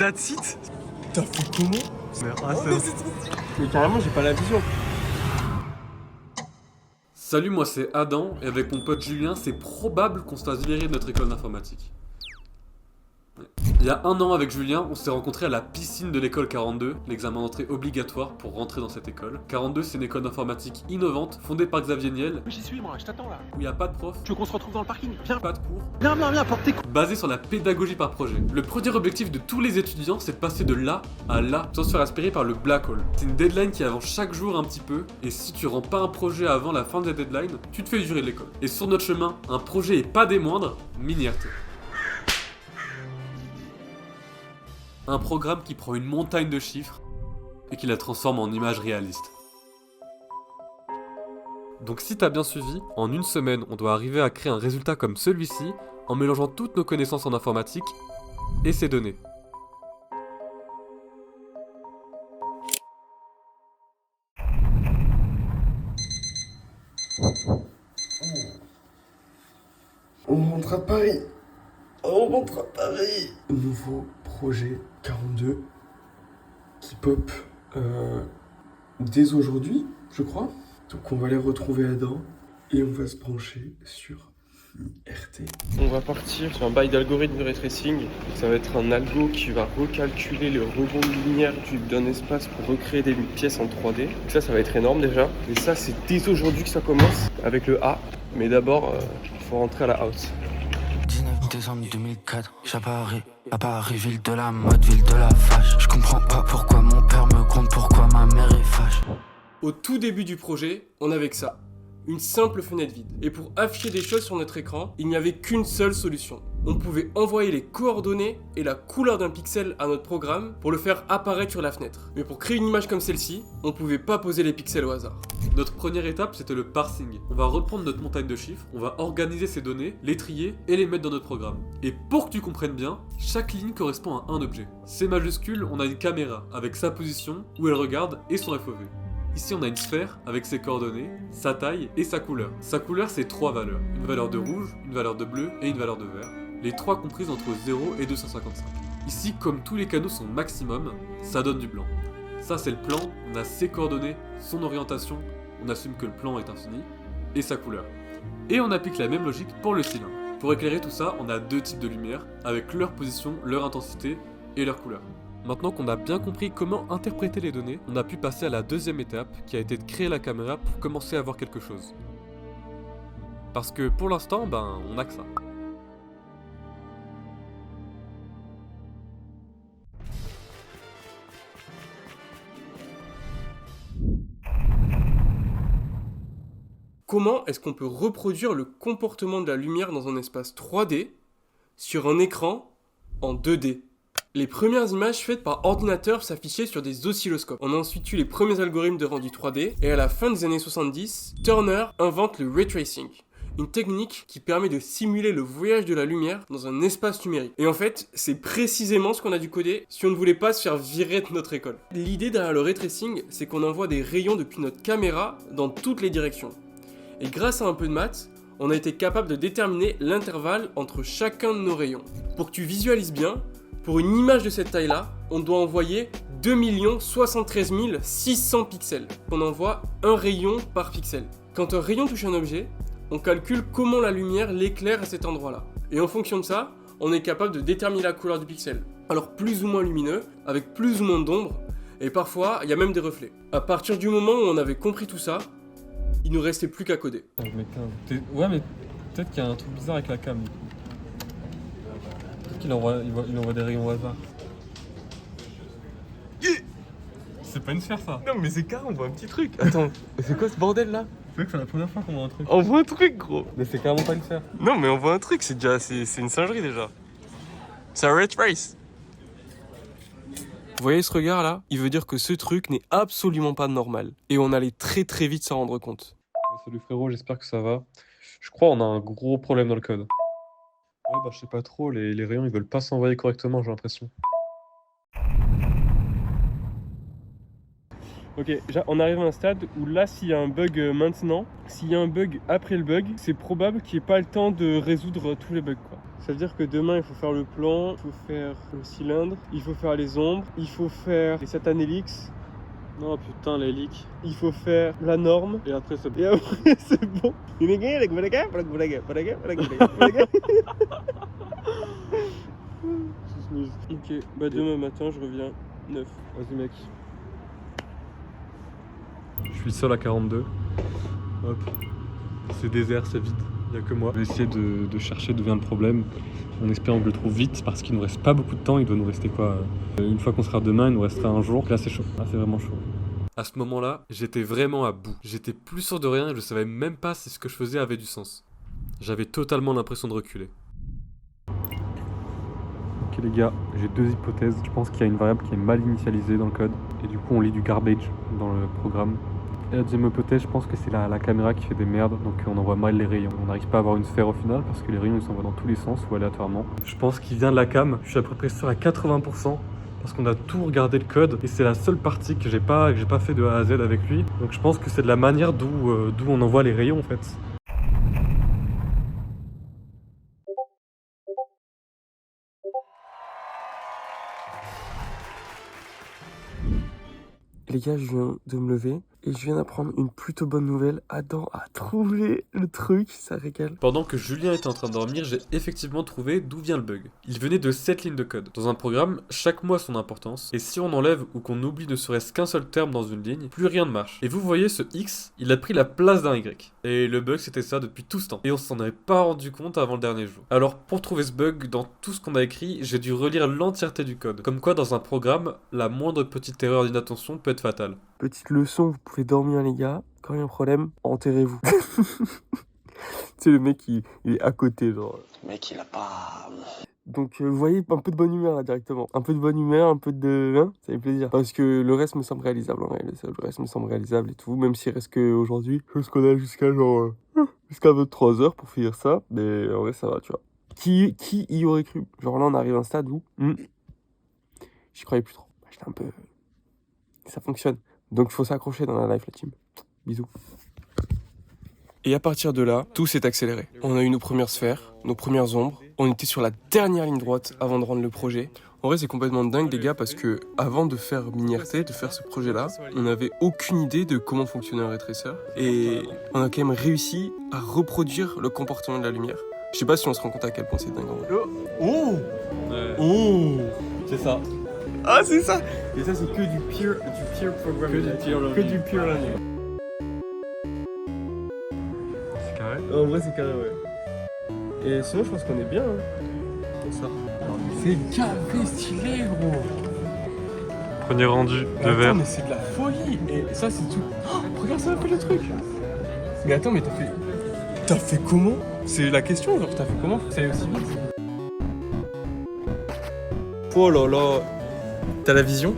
That's it. T'as fait comment? Mais carrément, j'ai pas la vision. Salut, moi c'est Adam, et avec mon pote Julien, c'est probable qu'on se fasse virer de notre école d'informatique. Il y a un an avec Julien, on s'est rencontrés à la piscine de l'école 42, l'examen d'entrée obligatoire pour rentrer dans cette école. 42, c'est une école d'informatique innovante, fondée par Xavier Niel, J'y suis, moi, je t'attends là. où il n'y a pas de prof, Tu veux qu'on se retrouve dans le parking? Viens. pas de cours, Viens, porte tes coups. basée sur la pédagogie par projet. Le premier objectif de tous les étudiants, c'est de passer de là à là, sans se faire aspirer par le black hole. C'est une deadline qui avance chaque jour un petit peu, et si tu rends pas un projet avant la fin de la deadline, tu te fais virer de l'école. Et sur notre chemin, un projet et pas des moindres, Mini-RT. Un programme qui prend une montagne de chiffres et qui la transforme en images réalistes. Donc si t'as bien suivi, en une semaine, on doit arriver à créer un résultat comme celui-ci en mélangeant toutes nos connaissances en informatique et ses données. On rentre à Paris. On rentre à Paris. Nouveau projet 42 qui pop dès aujourd'hui, je crois. Donc on va aller retrouver Adam et on va se brancher sur RT. On va partir sur un bail d'algorithme de ray tracing. Ça va être un algo qui va recalculer le rebond de lumière d'un espace pour recréer des pièces en 3D. Donc ça va être énorme déjà. Et ça, c'est dès aujourd'hui que ça commence avec le A. Mais d'abord, il faut rentrer à la house. 19 décembre 2004, à Paris, ville de la mode, ville de la fâche. Je comprends pas pourquoi mon père me compte, pourquoi ma mère est fâche. Au tout début du projet, on avait que ça. Une simple fenêtre vide. Et pour afficher des choses sur notre écran, il n'y avait qu'une seule solution. On pouvait envoyer les coordonnées et la couleur d'un pixel à notre programme pour le faire apparaître sur la fenêtre. Mais pour créer une image comme celle-ci, on pouvait pas poser les pixels au hasard. Notre première étape, c'était le parsing. On va reprendre notre montagne de chiffres, on va organiser ces données, les trier et les mettre dans notre programme. Et pour que tu comprennes bien, chaque ligne correspond à un objet. C majuscule, on a une caméra avec sa position, où elle regarde et son FOV. Ici, on a une sphère avec ses coordonnées, sa taille et sa couleur. Sa couleur, c'est 3 valeurs. Une valeur de rouge, une valeur de bleu et une valeur de vert. Les 3 comprises entre 0 et 255. Ici, comme tous les canaux sont maximum, ça donne du blanc. Ça, c'est le plan, on a ses coordonnées, son orientation, on assume que le plan est infini, et sa couleur. Et on applique la même logique pour le cylindre. Pour éclairer tout ça, on a deux types de lumière, avec leur position, leur intensité et leur couleur. Maintenant qu'on a bien compris comment interpréter les données, on a pu passer à la deuxième étape, qui a été de créer la caméra pour commencer à voir quelque chose. Parce que pour l'instant, on a que ça. Comment est-ce qu'on peut reproduire le comportement de la lumière dans un espace 3D sur un écran en 2D? Les premières images faites par ordinateur s'affichaient sur des oscilloscopes. On a ensuite eu les premiers algorithmes de rendu 3D, et à la fin des années 70, Turner invente le ray tracing, une technique qui permet de simuler le voyage de la lumière dans un espace numérique. Et en fait, c'est précisément ce qu'on a dû coder si on ne voulait pas se faire virer de notre école. L'idée derrière le ray tracing, c'est qu'on envoie des rayons depuis notre caméra dans toutes les directions. Et grâce à un peu de maths, on a été capable de déterminer l'intervalle entre chacun de nos rayons. Pour que tu visualises bien, pour une image de cette taille-là, on doit envoyer 2 073 600 pixels. On envoie un rayon par pixel. Quand un rayon touche un objet, on calcule comment la lumière l'éclaire à cet endroit-là. Et en fonction de ça, on est capable de déterminer la couleur du pixel. Alors plus ou moins lumineux, avec plus ou moins d'ombre, et parfois, il y a même des reflets. À partir du moment où on avait compris tout ça, il nous restait plus qu'à coder. Ouais, mais peut-être qu'il y a un truc bizarre avec la cam. Peut-être qu'il envoie des rayons au hasard. C'est pas une sphère, ça. Non, mais c'est carré, on voit un petit truc. Attends, c'est quoi ce bordel là? C'est vrai que c'est la première fois qu'on voit un truc. On voit un truc, gros. Mais c'est carrément pas une sphère. Non, mais on voit un truc, c'est une singerie déjà. C'est un ray trace. Vous voyez ce regard là? Il veut dire que ce truc n'est absolument pas normal. Et on allait très très vite s'en rendre compte. Salut frérot, j'espère que ça va. Je crois qu'on a un gros problème dans le code. Ouais, je sais pas trop, les rayons ils veulent pas s'envoyer correctement, j'ai l'impression. Ok, on arrive à un stade où là, s'il y a un bug maintenant, s'il y a un bug après le bug, c'est probable qu'il n'y ait pas le temps de résoudre tous les bugs, quoi. Ça veut dire que demain, il faut faire le plan, il faut faire le cylindre, il faut faire les ombres, il faut faire les satanélix. Non putain, l'hélique. Il faut faire la norme et après c'est bon. Et après c'est bon. Ok, bah demain matin je reviens 9. Vas-y mec. Je suis seul à 42. Hop. C'est désert, c'est vide. Il n'y a que moi. Je vais essayer de chercher d'où vient le problème. En espérant que je le trouve vite parce qu'il nous reste pas beaucoup de temps. Il doit nous rester quoi une fois qu'on sera demain, il nous restera un jour. Là c'est chaud. Là c'est vraiment chaud. À ce moment-là, j'étais vraiment à bout. J'étais plus sûr de rien et je savais même pas si ce que je faisais avait du sens. J'avais totalement l'impression de reculer. Ok les gars, j'ai deux hypothèses. Je pense qu'il y a une variable qui est mal initialisée dans le code et du coup on lit du garbage dans le programme. Et la deuxième hypothèse, je pense que c'est la caméra qui fait des merdes, donc on envoie mal les rayons. On n'arrive pas à avoir une sphère au final parce que les rayons ils s'envoient dans tous les sens ou aléatoirement. Je pense qu'il vient de la cam, je suis à peu près sûr à 80%. Parce qu'on a tout regardé le code et c'est la seule partie que j'ai pas fait de A à Z avec lui. Donc je pense que c'est de la manière d'où on envoie les rayons en fait. Les gars, je viens de me lever et je viens d'apprendre une plutôt bonne nouvelle. Adam a trouvé le truc, ça régale. Pendant que Julien était en train de dormir, j'ai effectivement trouvé d'où vient le bug. Il venait de 7 lignes de code. Dans un programme, chaque mot a son importance, et si on enlève ou qu'on oublie ne serait-ce qu'un seul terme dans une ligne, plus rien ne marche. Et vous voyez, ce X, il a pris la place d'un Y. Et le bug, c'était ça depuis tout ce temps. Et on s'en avait pas rendu compte avant le dernier jour. Alors, pour trouver ce bug dans tout ce qu'on a écrit, j'ai dû relire l'entièreté du code. Comme quoi, dans un programme, la moindre petite erreur d'inattention peut être fatale. Petite leçon, vous pouvez dormir les gars. Quand il y a un problème, enterrez-vous. Tu sais, le mec, il est à côté, genre. Le mec, il a pas... Donc, vous voyez, un peu de bonne humeur là directement. Un peu de bonne humeur, un peu de... Hein, ça fait plaisir. Parce que le reste me semble réalisable en vrai. Le reste me semble réalisable et tout. Même s'il reste qu'aujourd'hui, je pense qu'on a jusqu'à genre... jusqu'à 23h pour finir ça. Mais en vrai, ça va, tu vois. Qui y aurait cru? Genre là, on arrive à un stade où... J'y croyais plus trop. J'étais un peu... Ça fonctionne. Donc, il faut s'accrocher dans la life, la team. Bisous. Et à partir de là, tout s'est accéléré. On a eu nos premières sphères, nos premières ombres. On était sur la dernière ligne droite avant de rendre le projet. En vrai, c'est complètement dingue, les gars, parce que avant de faire MiniRT, de faire ce projet-là, on n'avait aucune idée de comment fonctionnait un ray tracer. Et on a quand même réussi à reproduire le comportement de la lumière. Je sais pas si on se rend compte à quel point c'est dingue. Oh Ouais. Oh C'est ça. Ah, c'est ça. Et ça, c'est que du pure programming. Que du pure learning. C'est carré. En vrai, c'est carré, ouais. Et sinon, je pense qu'on est bien. Pour ça. C'est carré stylé, gros. Premier rendu de verre. Mais c'est de la folie. Et ça, c'est tout. Oh, regarde ça un peu le truc. Mais attends, mais t'as fait comment? C'est la question, genre, t'as fait comment pour que ça aille aussi vite? Oh là là. T'as la vision?